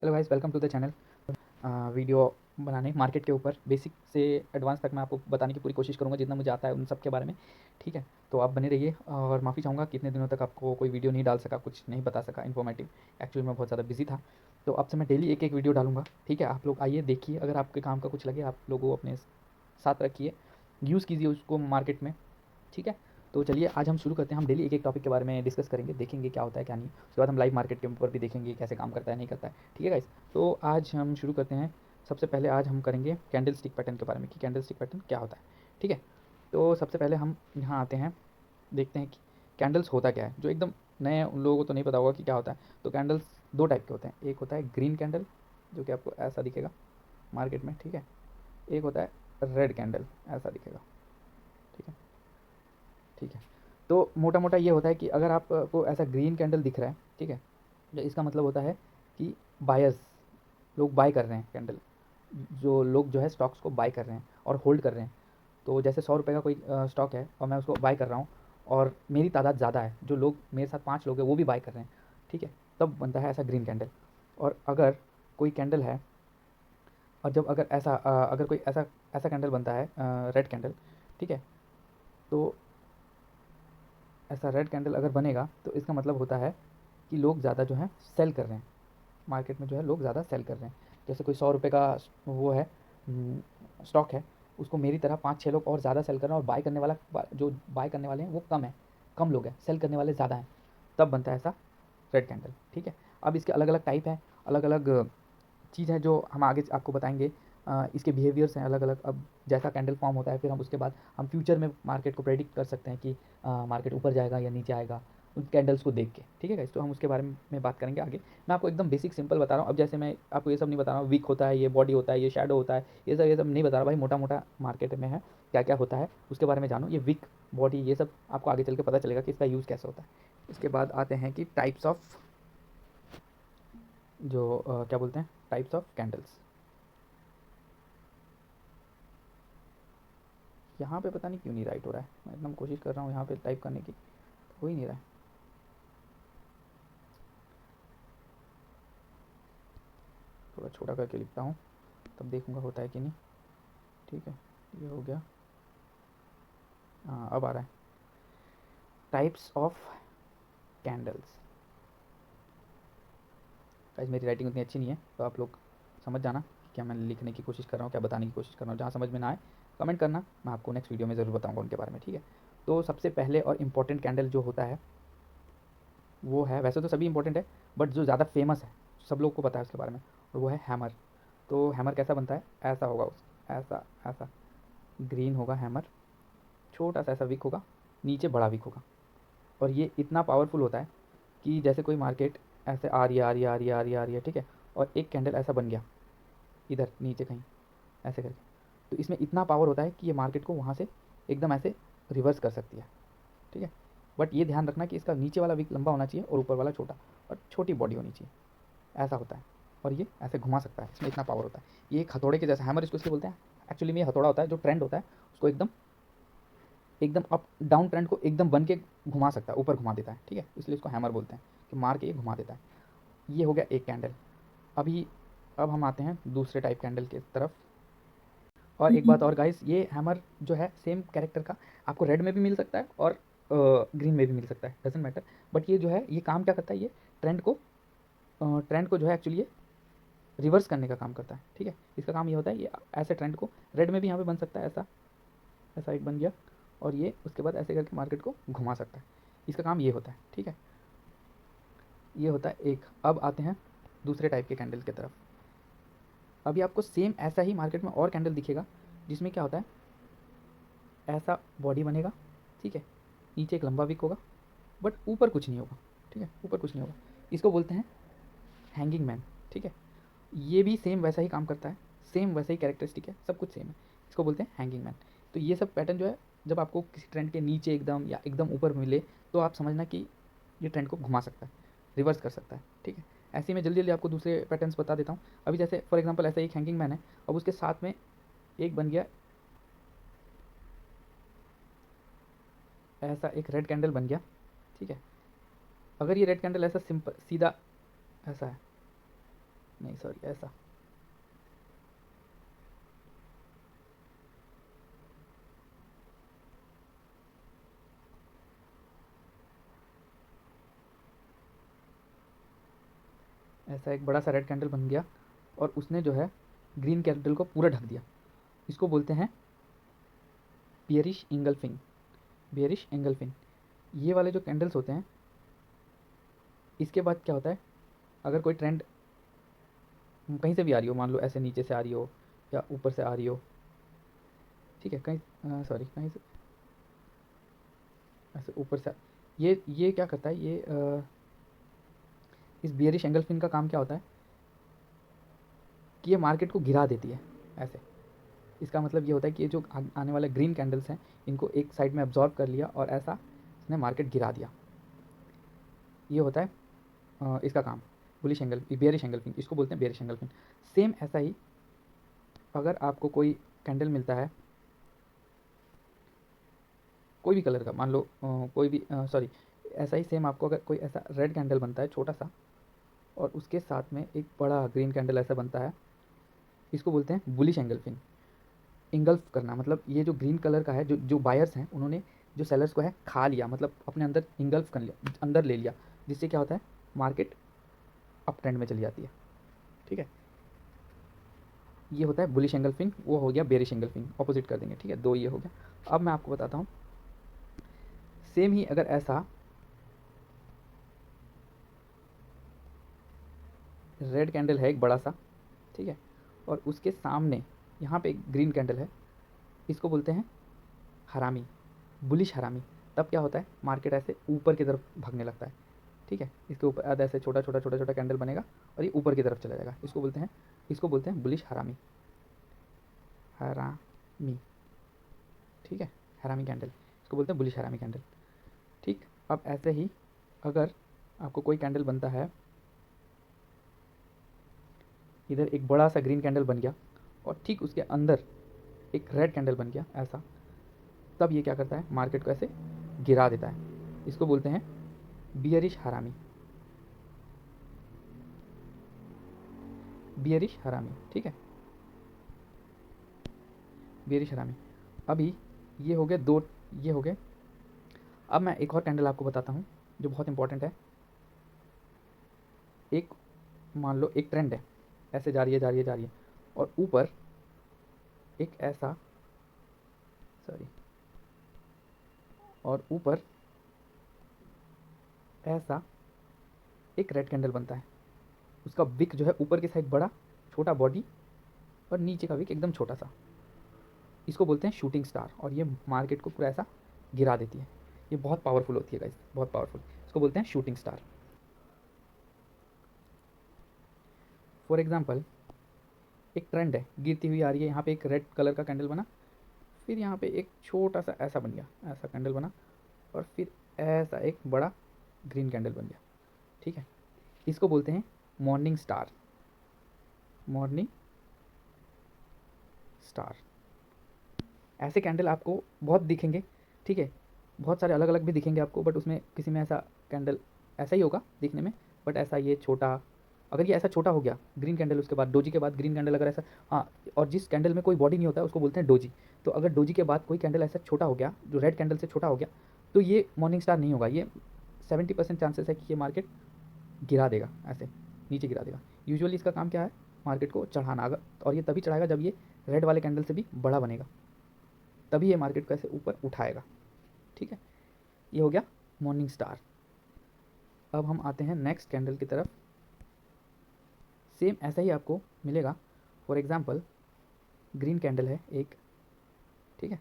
Hello guys, welcome to the channel. Video बनाने market के ऊपर बेसिक से एडवांस तक मैं आपको बताने की पूरी कोशिश करूंगा जितना मुझे आता है उन सब के बारे में। ठीक है, तो आप बने रहिए और माफ़ी चाहूँगा कि इतने दिनों तक आपको कोई वीडियो नहीं डाल सका, कुछ नहीं बता सका इन्फॉर्मेटिव। एक्चुअली मैं बहुत ज़्यादा बिजी था। तो अब से मैं डेली एक एक वीडियो डालूंगा। ठीक है, आप लोग आइए, देखिए, अगर आपके काम का कुछ लगे आप लोगों अपने साथ रखिए, यूज़ कीजिए उसको मार्केट में। ठीक है, तो चलिए आज हम शुरू करते हैं। हम डेली एक एक टॉपिक के बारे में डिस्कस करेंगे, देखेंगे क्या होता है क्या नहीं। उसके बाद हम लाइव मार्केट के ऊपर भी देखेंगे कैसे काम करता है नहीं करता है। ठीक है गाइस, तो आज हम शुरू करते हैं। सबसे पहले आज हम करेंगे कैंडल स्टिक पैटर्न के बारे में कि कैंडल स्टिक पैटर्न क्या होता है। ठीक है, तो सबसे पहले हम यहाँ आते हैं, देखते हैं कि कैंडल्स होता क्या है। जो एकदम नए उन लोगों को तो नहीं पता होगा कि क्या होता है। तो कैंडल्स दो टाइप के होते हैं, एक होता है ग्रीन कैंडल जो कि आपको ऐसा दिखेगा मार्केट में। ठीक है, एक होता है रेड कैंडल, ऐसा दिखेगा। ठीक है, ठीक है, तो मोटा मोटा ये होता है कि अगर आपको ऐसा ग्रीन कैंडल दिख रहा है, ठीक है, तो इसका मतलब होता है कि बायर्स, लोग बाय कर रहे हैं कैंडल, जो लोग जो है स्टॉक्स को बाय कर रहे हैं और होल्ड कर रहे हैं। तो जैसे 100 रुपये का कोई स्टॉक है और मैं उसको बाय कर रहा हूँ और मेरी तादाद ज़्यादा है, जो लोग मेरे साथ 5 लोग हैं वो भी बाय कर रहे हैं। ठीक है, तब बनता है ऐसा ग्रीन कैंडल। और अगर कोई कैंडल है, और जब अगर ऐसा अगर कोई ऐसा ऐसा कैंडल बनता है रेड कैंडल, ठीक है, तो ऐसा रेड कैंडल अगर बनेगा तो इसका मतलब होता है कि लोग ज़्यादा जो है सेल कर रहे हैं मार्केट में, जो है लोग ज़्यादा सेल कर रहे हैं। जैसे कोई 100 रुपये का वो है, स्टॉक है, उसको मेरी तरह 5-6 लोग और ज़्यादा सेल कर रहे हैं और बाय करने वाला जो बाय करने वाले हैं वो कम है, कम लोग हैं, सेल करने वाले ज़्यादा हैं, तब बनता है ऐसा रेड कैंडल। ठीक है, अब इसके अलग अलग टाइप हैं, अलग अलग चीज़ है जो हम आगे आपको बताएंगे। इसके बिहेवियर्स हैं अलग अलग। अब जैसा कैंडल फॉर्म होता है फिर हम उसके बाद हम फ्यूचर में मार्केट को प्रेडिक्ट कर सकते हैं कि मार्केट ऊपर जाएगा या नीचे आएगा उन कैंडल्स को देख के। ठीक है गाइस, तो हम उसके बारे में बात करेंगे आगे। मैं आपको एकदम बेसिक सिंपल बता रहा हूँ। अब जैसे मैं आपको ये सब नहीं बता रहा हूँ वीक होता है, ये बॉडी होता है, ये शैडो होता है, ये सब नहीं बता रहा भाई। मोटा मोटा मार्केट में है क्या क्या होता है उसके बारे में जानो। ये वीक बॉडी ये सब आपको आगे चल के पता चलेगा कि इसका यूज़ कैसे होता है। इसके बाद आते हैं कि टाइप्स ऑफ, जो क्या बोलते हैं, टाइप्स ऑफ कैंडल्स। यहाँ पे पता नहीं क्यों नहीं राइट हो रहा है। मैं एकदम कोशिश कर रहा हूँ यहाँ पे टाइप करने की, हो ही नहीं रहा है। थोड़ा छोटा करके लिखता हूँ तब देखूँगा होता है कि नहीं। ठीक है, ये हो गया। हाँ, अब आ रहा है। Types of candles. गाइस मेरी राइटिंग उतनी अच्छी नहीं है तो आप लोग समझ जाना कि क्या मैं लिखने की कोशिश कर रहा हूँ, क्या बताने की कोशिश कर रहा हूँ। जहाँ समझ में ना आए कमेंट करना, मैं आपको नेक्स्ट वीडियो में ज़रूर बताऊँगा उनके बारे में। ठीक है, तो सबसे पहले और इम्पोर्टेंट कैंडल जो होता है वो है, वैसे तो सभी इंपॉर्टेंट है बट जो ज़्यादा फेमस है, सब लोग को पता है उसके बारे में, और वो है हैमर। तो हैमर कैसा बनता है, ऐसा होगा उस, ऐसा ऐसा ग्रीन होगा हैमर, छोटा सा ऐसा विक होगा, नीचे बड़ा विक होगा। और ये इतना पावरफुल होता है कि जैसे कोई मार्केट ऐसे आ रही है आ रही है आ रही है आ रही है आ रही है, ठीक है, और एक कैंडल ऐसा बन गया इधर नीचे कहीं ऐसे करके, तो इसमें इतना पावर होता है कि ये मार्केट को वहाँ से एकदम ऐसे रिवर्स कर सकती है। ठीक है, बट ये ध्यान रखना कि इसका नीचे वाला विक लंबा होना चाहिए और ऊपर वाला छोटा, और छोटी बॉडी होनी चाहिए, ऐसा होता है। और ये ऐसे घुमा सकता है, इसमें इतना पावर होता है। ये एक हथौड़े के जैसा, हैमर इसको इसलिए बोलते हैं। एक्चुअली में ये हथौड़ा होता है, जो ट्रेंड होता है उसको एकदम एकदम अप डाउन ट्रेंड को एकदम बन के घुमा सकता है, ऊपर घुमा देता है। ठीक है, इसलिए इसको हैमर बोलते हैं कि मार के ये घुमा देता है। ये हो गया एक कैंडल। अभी अब हम आते हैं दूसरे टाइप कैंडल की तरफ। और एक बात और गाइस, ये हैमर जो है सेम कैरेक्टर का आपको रेड में भी मिल सकता है और ग्रीन में भी मिल सकता है, डजेंट मैटर। बट ये जो है ये काम क्या करता है, ये ट्रेंड को जो है एक्चुअली ये रिवर्स करने का काम करता है। ठीक है, इसका काम ये होता है, ये ऐसे ट्रेंड को रेड में भी यहाँ पे बन सकता है, ऐसा ऐसा एक बन गया, और ये उसके बाद ऐसे करके मार्केट को घुमा सकता है। इसका काम ये होता है। ठीक है, ये होता है एक। अब आते हैं दूसरे टाइप के कैंडल की तरफ। अभी आपको सेम ऐसा ही मार्केट में और कैंडल दिखेगा जिसमें क्या होता है, ऐसा बॉडी बनेगा, ठीक है, नीचे एक लंबा विक होगा बट ऊपर कुछ नहीं होगा। ठीक है, ऊपर कुछ नहीं होगा, इसको बोलते हैं हैंगिंग मैन। ठीक है, ये भी सेम वैसा ही काम करता है, सेम वैसा ही कैरेक्टरिस्टिक है, सब कुछ सेम है, इसको बोलते हैं हैंगिंग मैन। तो ये सब पैटर्न जो है, जब आपको किसी ट्रेंड के नीचे एकदम या एकदम ऊपर मिले तो आप समझना कि ये ट्रेंड को घुमा सकता है, रिवर्स कर सकता है। ठीक है, ऐसे ही मैं जल्दी जल्दी आपको दूसरे पैटर्न्स बता देता हूँ। अभी जैसे फॉर एग्जांपल ऐसा एक हैंगिंग मैन है, अब उसके साथ में एक बन गया, ऐसा एक रेड कैंडल बन गया। ठीक है, अगर ये रेड कैंडल ऐसा सिंपल सीधा ऐसा है, नहीं सॉरी ऐसा, ऐसा एक बड़ा सा रेड कैंडल बन गया और उसने जो है ग्रीन कैंडल को पूरा ढक दिया। इसको बोलते हैं बियरिश इंगल्फिंग, बियरिश इंगल्फिंग। ये वाले जो कैंडल्स होते हैं, इसके बाद क्या होता है, अगर कोई ट्रेंड कहीं से भी आ रही हो, मान लो ऐसे नीचे से आ रही हो या ऊपर से आ रही हो, ठीक है, कहीं सॉरी कहीं से ऐसे ऊपर से, ये क्या करता है, इस बियरिश एंगल्फिन का काम क्या होता है कि ये मार्केट को गिरा देती है ऐसे। इसका मतलब ये होता है कि ये जो आने वाले ग्रीन कैंडल्स हैं, इनको एक साइड में एब्जॉर्ब कर लिया और ऐसा इसने मार्केट गिरा दिया। ये होता है इसका काम, बुलिश एंगल, बियरिश एंगल्फिन, इसको बोलते हैं बियरिश एंगल्फिन। सेम ऐसा ही अगर आपको कोई कैंडल मिलता है कोई भी कलर का, मान लो कोई भी सॉरी ऐसा ही सेम आपको अगर कोई ऐसा रेड कैंडल बनता है छोटा सा और उसके साथ में एक बड़ा ग्रीन कैंडल ऐसा बनता है, इसको बोलते हैं बुलिश एंगल्फिंग। इंगल्फ करना मतलब ये जो ग्रीन कलर का है, जो बायर्स हैं उन्होंने जो सेलर्स को है खा लिया, मतलब अपने अंदर इंगल्फ कर लिया, अंदर ले लिया, जिससे क्या होता है मार्केट अप ट्रेंड में चली जाती है। ठीक है, ये होता है बुलिश एंगल्फिंग, वो हो गया बेरिश एंगल्फिंग, ऑपोजिट कर देंगे। ठीक है, दो ये हो गया। अब मैं आपको बताता हूँ सेम ही अगर ऐसा रेड कैंडल है एक बड़ा सा, ठीक है, और उसके सामने यहाँ पे एक ग्रीन कैंडल है, इसको बोलते हैं हरामी, बुलिश हरामी। तब क्या होता है मार्केट ऐसे ऊपर की तरफ भागने लगता है। ठीक है, इसके ऊपर ऐसे छोटा छोटा छोटा छोटा कैंडल बनेगा और ये ऊपर की तरफ चला जाएगा। इसको बोलते हैं बुलिश हरामी, हरामी। ठीक है, हरामी कैंडल, इसको बोलते हैं बुलिश हरामी कैंडल। ठीक, अब ऐसे ही अगर आपको कोई कैंडल बनता है, इधर एक बड़ा सा ग्रीन कैंडल बन गया और ठीक उसके अंदर एक रेड कैंडल बन गया ऐसा, तब ये क्या करता है मार्केट को ऐसे गिरा देता है। इसको बोलते हैं बियरिश हरामी, बियरिश हरामी। ठीक है, बियरिश हरामी। अभी ये हो गए दो, ये हो गए। अब मैं एक और कैंडल आपको बताता हूँ जो बहुत इंपॉर्टेंट है। एक मान लो एक ट्रेंड है, ऐसे जा रही है जा रही है जा रही है, और ऊपर एक ऐसा, सॉरी, और ऊपर ऐसा एक रेड कैंडल बनता है। उसका विक जो है ऊपर की साइड बड़ा, छोटा बॉडी, और नीचे का विक एकदम छोटा सा। इसको बोलते हैं शूटिंग स्टार, और ये मार्केट को पूरा ऐसा गिरा देती है। ये बहुत पावरफुल होती है गाइस, बहुत पावरफुल। इसको बोलते हैं शूटिंग स्टार। फॉर एग्जाम्पल एक ट्रेंड है, गिरती हुई आ रही है, यहाँ पे एक रेड कलर का कैंडल बना, फिर यहाँ पे एक छोटा सा ऐसा बन गया, ऐसा कैंडल बना, और फिर ऐसा एक बड़ा ग्रीन कैंडल बन गया। ठीक है, इसको बोलते हैं मॉर्निंग स्टार, मॉर्निंग स्टार। ऐसे कैंडल आपको बहुत दिखेंगे। ठीक है, बहुत सारे अलग अलग भी दिखेंगे आपको, बट उसमें किसी में ऐसा कैंडल ऐसा ही होगा दिखने में, बट ऐसा ये छोटा, अगर ये ऐसा छोटा हो गया ग्रीन कैंडल, उसके बाद डोजी के बाद ग्रीन कैंडल अगर ऐसा, हाँ, और जिस कैंडल में कोई बॉडी नहीं होता है उसको बोलते हैं डोजी। तो अगर डोजी के बाद कोई कैंडल ऐसा छोटा हो गया, जो रेड कैंडल से छोटा हो गया, तो ये मॉर्निंग स्टार नहीं होगा। ये 70% चांसेस है कि ये मार्केट गिरा देगा, ऐसे नीचे गिरा देगा। यूजुअली इसका काम क्या है, मार्केट को चढ़ाना। अगर, और ये तभी चढ़ाएगा जब ये रेड वाले कैंडल से भी बड़ा बनेगा, तभी ये मार्केट को ऐसे ऊपर उठाएगा। ठीक है, ये हो गया मॉर्निंग स्टार। अब हम आते हैं नेक्स्ट कैंडल की तरफ। सेम ऐसा ही आपको मिलेगा। फॉर एग्जांपल ग्रीन कैंडल है एक, ठीक है,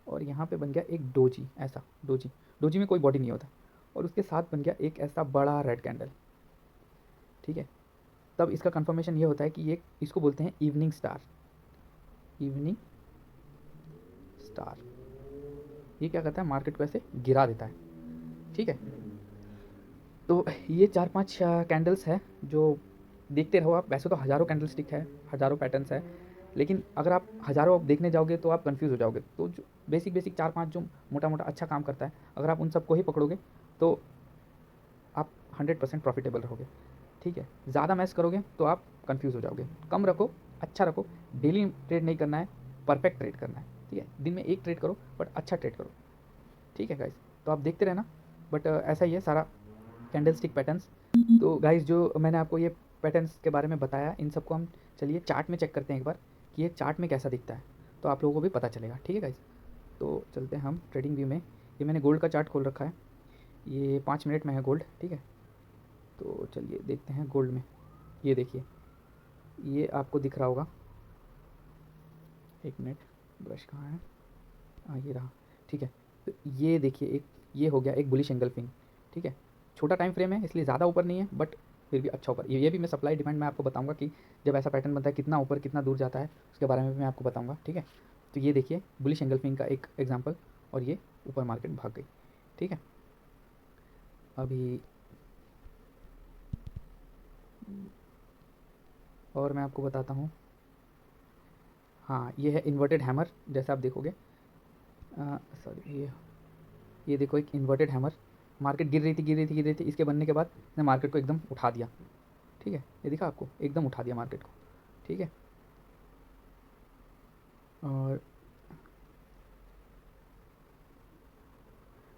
और यहाँ पे बन गया एक डोजी, ऐसा डोजी, डोजी में कोई बॉडी नहीं होता, और उसके साथ बन गया एक ऐसा बड़ा रेड कैंडल। ठीक है, तब इसका कंफर्मेशन ये होता है कि ये, इसको बोलते हैं इवनिंग स्टार, इवनिंग स्टार। ये क्या करता है मार्केट को ऐसे गिरा देता है। ठीक है, तो ये 4-5 कैंडल्स है जो देखते रहो आप। वैसे तो हज़ारों कैंडल स्टिक है, हज़ारों पैटर्न्स है, लेकिन अगर आप हज़ारों देखने जाओगे तो आप कंफ्यूज हो जाओगे। तो जो बेसिक बेसिक 4-5 जो मोटा मोटा अच्छा काम करता है, अगर आप उन सबको ही पकड़ोगे तो आप 100% प्रॉफिटेबल रहोगे। ठीक है, ज़्यादा मैच करोगे तो आप कंफ्यूज हो जाओगे। कम रखो, अच्छा रखो, डेली ट्रेड नहीं करना है, परफेक्ट ट्रेड करना है, ठीक है। दिन में एक ट्रेड करो बट अच्छा ट्रेड करो, ठीक है गाइस। तो आप देखते रहना, बट ऐसा ही है सारा कैंडल स्टिक पैटर्न्स। तो गाइस जो मैंने आपको ये पैटर्न्स के बारे में बताया, इन सबको हम चलिए चार्ट में चेक करते हैं एक बार कि ये चार्ट में कैसा दिखता है, तो आप लोगों को भी पता चलेगा, ठीक है गाइस। तो चलते हैं हम ट्रेडिंग व्यू में। ये मैंने गोल्ड का चार्ट खोल रखा है, ये 5 मिनट में है गोल्ड, ठीक है। तो चलिए देखते हैं गोल्ड में। ये देखिए, ये आपको दिख रहा होगा, एक मिनट, ब्रश कहाँ है, हाँ ये रहा, ठीक है। तो ये देखिए, एक ये हो गया एक बुलिश एंगल्फिंग, ठीक है। छोटा टाइम फ्रेम है इसलिए ज़्यादा ऊपर नहीं है, बट फिर भी अच्छा ऊपर। ये भी मैं सप्लाई डिमांड में आपको बताऊंगा कि जब ऐसा पैटर्न बनता है कितना ऊपर कितना दूर जाता है, उसके बारे में भी मैं आपको बताऊंगा, ठीक है। तो ये देखिए बुलिश एंगल्फिंग का एक एग्जांपल, और ये ऊपर मार्केट भाग गई, ठीक है। अभी और मैं आपको बताता हूँ, हाँ ये है इन्वर्टेड हैमर, जैसे आप देखोगे, सॉरी ये देखो एक इन्वर्टेड हैमर। मार्केट गिर रही थी गिर रही थी गिर रही थी, इसके बनने के बाद इसने मार्केट को एकदम उठा दिया, ठीक है। ये दिखा आपको, एकदम उठा दिया मार्केट को, ठीक है।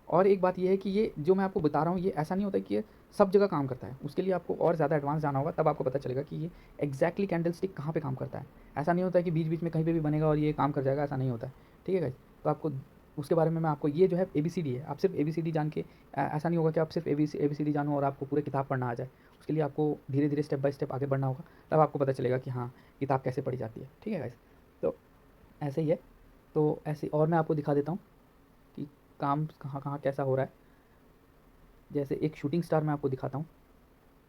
और एक बात ये है कि ये जो मैं आपको बता रहा हूँ, ये ऐसा नहीं होता कि ये सब जगह काम करता है। उसके लिए आपको और ज़्यादा एडवांस जाना होगा, तब आपको पता चलेगा कि ये एग्जैक्टली कैंडल स्टिक कहाँ पे काम करता है। ऐसा नहीं होता है कि बीच बीच में कहीं पे भी बनेगा और ये काम कर जाएगा, ऐसा नहीं होता है, ठीक है गाइस। तो आपको उसके बारे में मैं आपको, ये जो है ABCD है, आप सिर्फ ABCD जान के ऐसा नहीं होगा कि आप सिर्फ ABCD जानो और आपको पूरे किताब पढ़ना आ जाए। उसके लिए आपको धीरे धीरे स्टेप बाय स्टेप आगे बढ़ना होगा, तब आपको पता चलेगा कि हाँ किताब कैसे पढ़ी जाती है, ठीक है गाइस। तो ऐसे ही है। तो ऐसे और मैं आपको दिखा देता हूँ कि काम कहाँ कहाँ कैसा हो रहा है। जैसे एक शूटिंग स्टार मैं आपको दिखाता हूँ,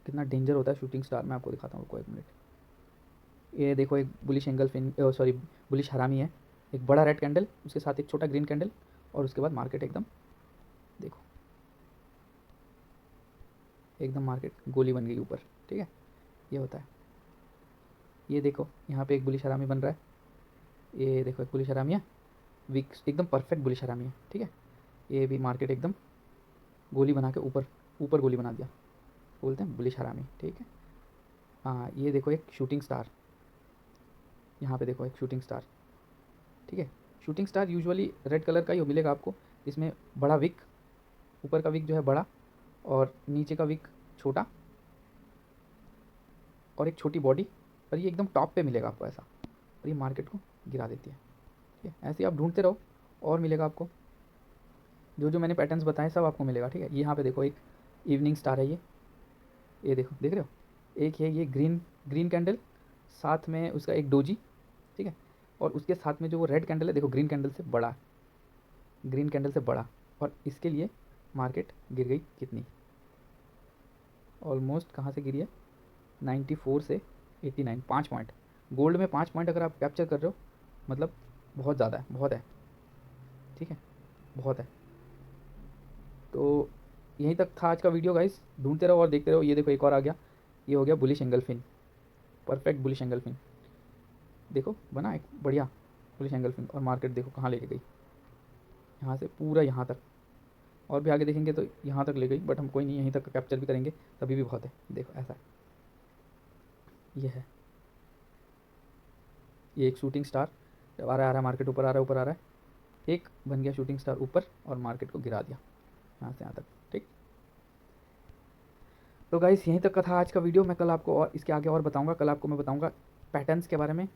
कितना डेंजर होता है शूटिंग स्टार, मैं आपको दिखाता हूँ, रुको एक मिनट। ये देखो एक बुलिश एंगल सॉरी बुलिश हरामी है, एक बड़ा रेड कैंडल, उसके साथ एक छोटा ग्रीन कैंडल, और उसके बाद मार्केट एकदम देखो, एकदम मार्केट गोली बन गई ऊपर, ठीक है। ये होता है। ये देखो यहाँ पे एक बुलिश हरामी बन रहा है, ये देखो एक बुलिश हरामी है, वीक एकदम परफेक्ट बुलिश हरामी है, ठीक है। ये भी मार्केट एकदम गोली बना के ऊपर ऊपर गोली बना दिया, बोलते हैं बुलिश हरामी, ठीक है। हाँ ये देखो एक शूटिंग स्टार, यहाँ पे देखो एक शूटिंग स्टार, ठीक है। Shooting star usually red colour का ही मिलेगा आपको, इसमें बड़ा विक, ऊपर का विक जो है बड़ा, और नीचे का विक छोटा, और एक छोटी बॉडी, और ये एकदम टॉप पे मिलेगा आपको ऐसा, और ये मार्केट को गिरा देती है, ठीक है। ऐसे ही आप ढूंढते रहो और मिलेगा आपको, जो जो मैंने पैटर्न्स बताए सब आपको मिलेगा, ठीक है। यहाँ पे देखो एक इवनिंग स्टार है, ये देखो, देख रहे हो, एक है ये ग्रीन ग्रीन कैंडल, साथ में उसका एक डोजी, ठीक है। और उसके साथ में जो वो रेड कैंडल है, देखो ग्रीन कैंडल से बड़ा, ग्रीन कैंडल से बड़ा, और इसके लिए मार्केट गिर गई कितनी, ऑलमोस्ट कहाँ से गिरी है, 94 से 89, 5 पॉइंट। गोल्ड में 5 पॉइंट अगर आप कैप्चर कर रहे हो, मतलब बहुत ज़्यादा है, बहुत है, ठीक है, बहुत है। तो यहीं तक था आज का वीडियो गाइस, ढूंढते रहो और देखते रहो। ये देखो एक और आ गया, ये हो गया बुलिश एंगल्फिन, परफेक्ट बुलिश एंगल्फिन, देखो बना एक बढ़िया बुलिश एंगल्फिन, और मार्केट देखो कहाँ लेके गई, यहाँ से पूरा यहाँ तक, और भी आगे देखेंगे तो यहाँ तक ले गई, बट हम कोई नहीं, यहीं तक कैप्चर भी करेंगे तभी भी बहुत है। देखो ऐसा है, ये है, ये एक शूटिंग स्टार, जब आ रहा है मार्केट ऊपर आ रहा है ऊपर आ रहा है, एक बन गया शूटिंग स्टार ऊपर और मार्केट को गिरा दिया यहाँ से यहाँ तक, ठीक। तो गाइस यहीं तक का था आज का वीडियो। मैं कल आपको और इसके आगे और बताऊंगा, कल आपको मैं बताऊंगा पैटर्न्स के बारे में,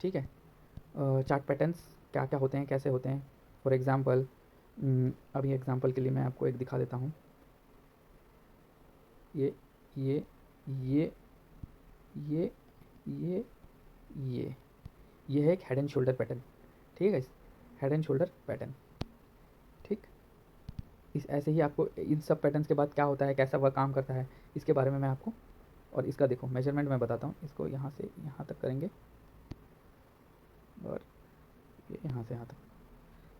ठीक है। चार्ट पैटर्न्स क्या क्या होते हैं, कैसे होते हैं। फॉर एग्ज़ाम्पल अभी एग्ज़ाम्पल के लिए मैं आपको एक दिखा देता हूँ, ये ये ये ये ये ये है एक हेड एंड शोल्डर पैटर्न, ठीक है। हेड एंड शोल्डर पैटर्न, ठीक। इस ऐसे ही आपको इन सब पैटर्न्स के बाद क्या होता है, कैसा वह काम करता है, इसके बारे में मैं आपको, और इसका देखो मेजरमेंट मैं बताता हूँ। इसको यहाँ से यहाँ तक करेंगे, और ये यहाँ से यहाँ तक,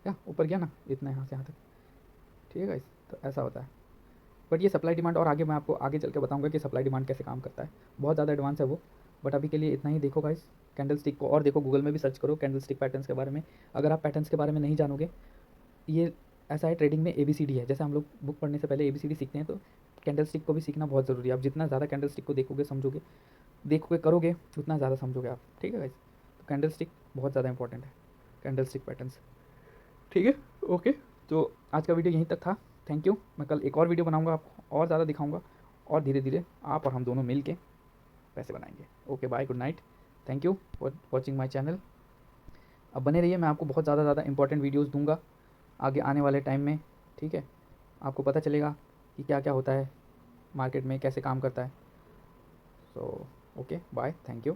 क्या ऊपर गया ना इतना, यहाँ से यहाँ तक, ठीक है गाइस। तो ऐसा होता है, बट ये सप्लाई डिमांड, और आगे मैं आपको आगे चल के बताऊंगा कि सप्लाई डिमांड कैसे काम करता है, बहुत ज़्यादा एडवांस है वो। बट अभी के लिए इतना ही। देखो गाइस कैंडल स्टिक को, और देखो गूगल में भी सर्च करो कैंडल स्टिक पैटर्न्स के बारे में। अगर आप पैटर्न्स के बारे में नहीं जानोगे, ये ऐसा है, ट्रेडिंग में ABCD है, जैसे हम लोग बुक पढ़ने से पहले ABCD सीखते हैं, तो कैंडल स्टिक को भी सीखना बहुत ज़रूरी है। आप जितना ज़्यादा कैंडल स्टिक को देखोगे समझोगे, देखोगे करोगे उतना ज़्यादा समझोगे आप, ठीक है गाइस। तो कैंडल स्टिक बहुत ज़्यादा इंपॉर्टेंट है, कैंडल स्टिक पैटर्न्स, ठीक है। ओके, तो आज का वीडियो यहीं तक था। Thank you. मैं कल एक और वीडियो बनाऊंगा, आपको और ज़्यादा दिखाऊंगा, और धीरे धीरे आप और हम दोनों मिल के पैसे बनाएंगे। Okay, bye, good night. Thank you for watching my channel. अब बने रहिए, मैं आपको बहुत ज़्यादा इंपॉर्टेंट वीडियोज़ दूंगा आगे आने वाले टाइम में, ठीक है। आपको पता चलेगा कि क्या क्या होता है मार्केट में, कैसे काम करता है। So okay, bye, thank you.